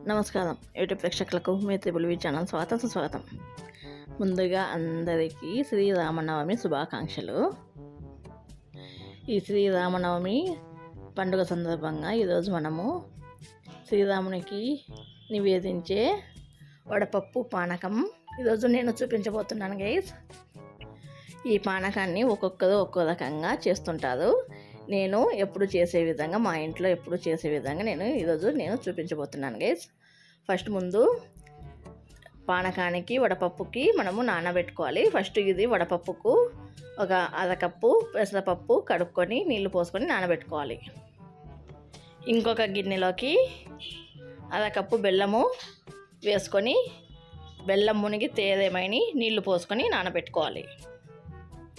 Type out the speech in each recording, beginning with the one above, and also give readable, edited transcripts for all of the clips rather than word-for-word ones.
నమస్కారం యూట్యూబ్ ప్రేక్షకులకు మీ triple channel సుస్వాగతం. ముందుగా అందరికీ శ్రీరామనవమి శుభాకాంక్షలు. ఈ శ్రీరామనవమి పండుగ సందర్భంగా ఈరోజు మనము శ్రీరామునికి నివేదించే వడపప్పు పానకం ఈరోజు నేను చూపించబోతున్నాను గైస్. ఈ పానకాన్ని ఒక్కొక్కరు ఒక్కో రకంగా చేస్తుంటారు. నేను ఎప్పుడు చేసే విధంగా, మా ఇంట్లో ఎప్పుడు చేసే విధంగా ఈరోజు చూపించబోతున్నాను గైస్. ఫస్ట్ ముందు పానకానికి వడపప్పుకి మనము నానబెట్టుకోవాలి. ఫస్ట్ ఇది వడపప్పుకు ఒక అరకప్పు పెసరపప్పు కడుక్కొని నీళ్లు పోసుకొని నానబెట్టుకోవాలి. ఇంకొక గిన్నెలోకి అరకప్పు బెల్లము వేసుకొని బెల్లం మునిగి తేదేమైనా నీళ్లు పోసుకొని నానబెట్టుకోవాలి.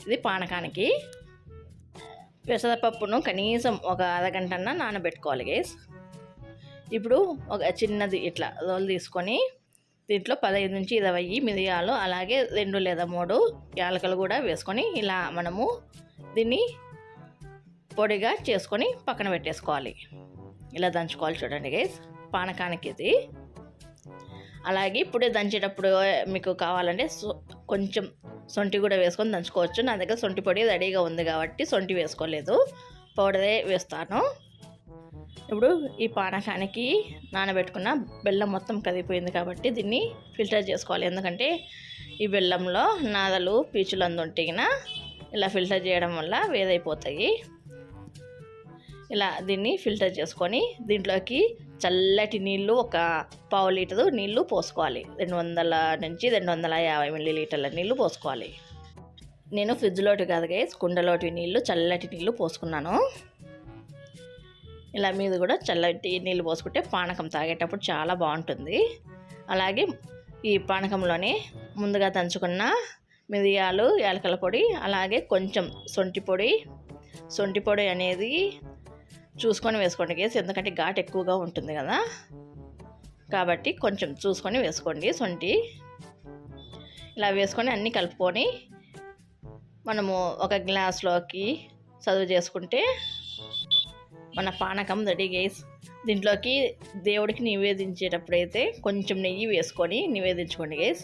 ఇది పానకానికి. పెసరపప్పును కనీసం ఒక అరగంటన్నా నానబెట్టుకోవాలి గైస్. ఇప్పుడు ఒక చిన్నది ఇట్లా రోల్ తీసుకొని దీంట్లో 15 నుంచి 20 మిరియాలు, అలాగే 2 లేదా 3 యాలకులు కూడా వేసుకొని ఇలా మనము దీన్ని పొడిగా చేసుకొని పక్కన పెట్టేసుకోవాలి. ఇలా దంచుకోవాలి. చూడండి గైస్, పానకానికి ఇది. అలాగే ఇప్పుడే దంచేటప్పుడు మీకు కావాలంటే కొంచెం సొంటి కూడా వేసుకొని దంచుకోవచ్చు. నా దగ్గర సొంటి పొడి రెడీగా ఉంది కాబట్టి సొంటి వేసుకోలేదు, పౌడరే వేస్తాను. ఇప్పుడు ఈ పానకానికి నానబెట్టుకున్న బెల్లం మొత్తం కరిగిపోయింది కాబట్టి దీన్ని ఫిల్టర్ చేసుకోవాలి. ఎందుకంటే ఈ బెల్లంలో నాదలు పీచులు అందుంటిగిన ఇలా ఫిల్టర్ చేయడం వల్ల వేరైపోతాయి. ఇలా దీన్ని ఫిల్టర్ చేసుకొని దీంట్లోకి చల్లటి నీళ్ళు ఒక పావు లీటరు నీళ్ళు పోసుకోవాలి. 200 నుంచి 250 మిల్లీలీటర్ల నీళ్ళు పోసుకోవాలి. నేను ఫ్రిడ్జ్లోటి కాదు గైస్, కుండలోటి నీళ్ళు, చల్లటి నీళ్ళు పోసుకున్నాను. ఇలా మీద కూడా చల్లటి నీళ్ళు పోసుకుంటే పానకం తాగేటప్పుడు చాలా బాగుంటుంది. అలాగే ఈ పానకంలోనే ముందుగా దంచుకున్న మిరియాలు, యాలకుల పొడి, అలాగే కొంచెం సొంటి పొడి అనేది చూసుకొని వేసుకోండి గైస్. ఎందుకంటే ఘాటు ఎక్కువగా ఉంటుంది కదా, కాబట్టి కొంచెం చూసుకొని వేసుకోండి సొంటి. ఇలా వేసుకొని అన్నీ కలుపుకొని మనము ఒక గ్లాస్లోకి సర్వ్ చేసుకుంటే మన పానకం రెడీ గైస్. దీంట్లోకి దేవుడికి నివేదించేటప్పుడైతే కొంచెం నెయ్యి వేసుకొని నివేదించుకోండి గైస్.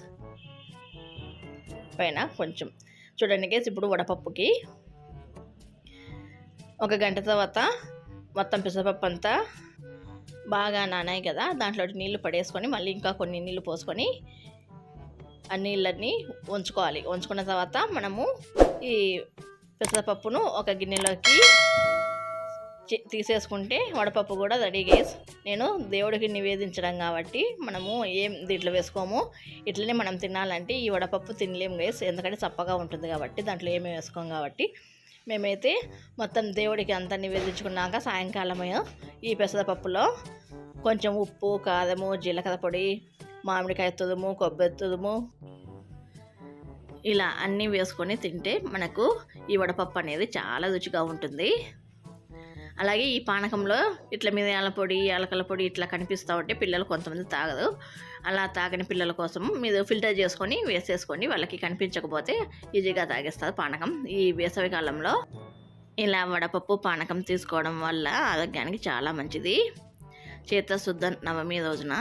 పైన కొంచెం చూడండి గైస్. ఇప్పుడు వడపప్పుకి ఒక గంట తర్వాత మొత్తం పెసరపప్పు అంతా బాగా నానాయి కదా, దాంట్లో నీళ్లు పడేసుకొని మళ్ళీ ఇంకా కొన్ని నీళ్లు పోసుకొని ఆ నీళ్ళని ఉంచుకోవాలి. ఉంచుకున్న తర్వాత మనము ఈ పెసరపప్పును ఒక గిన్నెలోకి తీసేసుకుంటే వడపప్పు కూడా రెడీ గైస్. నేను దేవుడికి నివేదించడం కాబట్టి మనము ఏం దీంట్లో వేసుకోము. ఇట్లనే మనం తినాలంటే ఈ వడపప్పు తినలేము గైస్, ఎందుకంటే చప్పగా ఉంటుంది కాబట్టి దాంట్లో ఏమీ వేసుకోము కాబట్టి. మేమైతే మొత్తం దేవుడికి అంతా నివేదించుకున్నాక సాయంకాలమే ఈ పెసరపప్పులో కొంచెం ఉప్పు, కారము, జీలకర్ర పొడి, మామిడికాయ తురుము, కొబ్బరి తురుము ఇలా అన్నీ వేసుకొని తింటే మనకు ఈ వడపప్పు అనేది చాలా రుచిగా ఉంటుంది. అలాగే ఈ పానకంలో ఇట్లా మిరియాల పొడి, యాలకుల పొడి ఇట్లా కనిపిస్తూ ఉంటే పిల్లలు కొంతమంది తాగదు. అలా తాగని పిల్లల కోసం మీరు ఫిల్టర్ చేసుకొని వేసేసుకోండి. వాళ్ళకి కనిపించకపోతే ఈజీగా తాగేస్తారు పానకం. ఈ వేసవి కాలంలో ఇలా వడపప్పు పానకం తీసుకోవడం వల్ల ఆరోగ్యానికి చాలా మంచిది. చైత్రశుద్ధ నవమి రోజున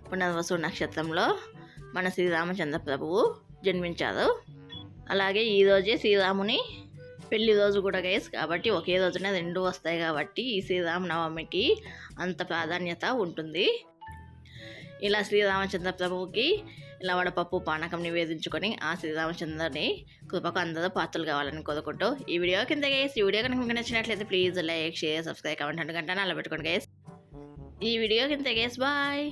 పునర్వసు నక్షత్రంలో మన శ్రీరామచంద్ర ప్రభువు జన్మించారు. అలాగే ఈరోజే శ్రీరాముని పెళ్లి రోజు కూడా గైస్, కాబట్టి ఒకే రోజున 2 వస్తాయి కాబట్టి ఈ శ్రీరామనవమికి అంత ప్రాధాన్యత ఉంటుంది. ఇలా శ్రీరామచంద్ర ప్రభువుకి ఇలా వడపప్పు పానకం నివేదించుకొని ఆ శ్రీరామచంద్రుని కృపకు అందరూ పాత్రలు కావాలని కోరుకుంటూ ఈ వీడియో కింద గైస్. ఈ వీడియో కనుక మీకు నచ్చినట్లయితే please like, share, subscribe, comment అలా పెట్టుకోండి గైస్. ఈ వీడియో కింద గైస్. బాయ్.